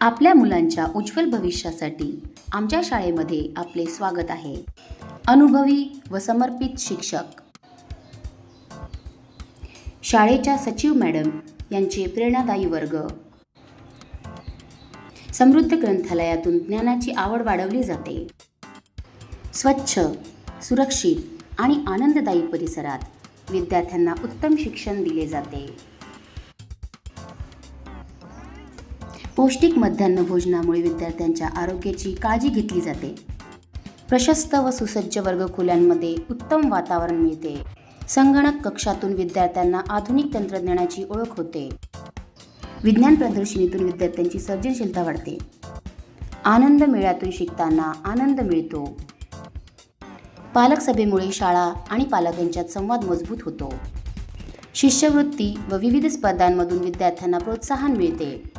आपल्या मुलांच्या उज्ज्वल भविष्यासाठी आमच्या शाळेमध्ये आपले स्वागत आहे. अनुभवी व समर्पित शिक्षक, शाळेच्या सचिव मॅडम यांचे प्रेरणादायी वर्ग, समृद्ध ग्रंथालयातून ज्ञानाची आवड वाढवली जाते. स्वच्छ, सुरक्षित आणि आनंददायी परिसरात विद्यार्थ्यांना उत्तम शिक्षण दिले जाते. पौष्टिक मध्यान्ह भोजनामुळे विद्यार्थ्यांच्या आरोग्याची काळजी घेतली जाते. प्रशस्त व सुसज्ज वर्गखोल्यांमध्ये उत्तम वातावरण मिळते. संगणक कक्षातून विद्यार्थ्यांना आधुनिक तंत्रज्ञानाची ओळख होते. विज्ञान प्रदर्शनीतून विद्यार्थ्यांची सर्जनशीलता वाढते. आनंद मेळ्यातून शिकताना आनंद मिळतो. पालक सभेमुळे शाळा आणि पालक यांच्यात संवाद मजबूत होतो. शिष्यवृत्ती व विविध स्पर्धांमधून विद्यार्थ्यांना प्रोत्साहन मिळते.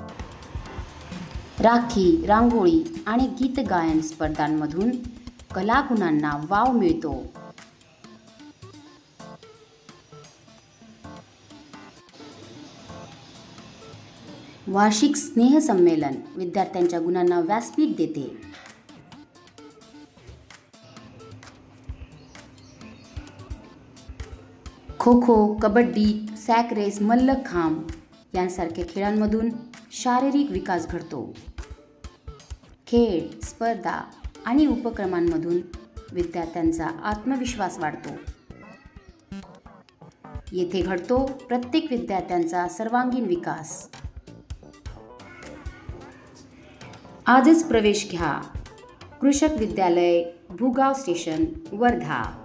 राखी, रांगोळी आणि गीत गायन स्पर्धांमधून कलागुणांना वाव मिळतो. वार्षिक स्नेहसंमेलन विद्यार्थ्यांच्या गुणांना व्यासपीठ देते. खो खो, कबड्डी, सॅक रेस, मल्लखांब यांसारख्या खेळांमधून शारीरिक विकास घडतो. खेळ, स्पर्धा आणि उपक्रमांमधून विद्यार्थ्यांचा आत्मविश्वास वाढतो. येथे घडतो प्रत्येक विद्यार्थ्यांचा सर्वांगीण विकास. आजच प्रवेश घ्या. कृषक विद्यालय, भूगाव स्टेशन, वर्धा.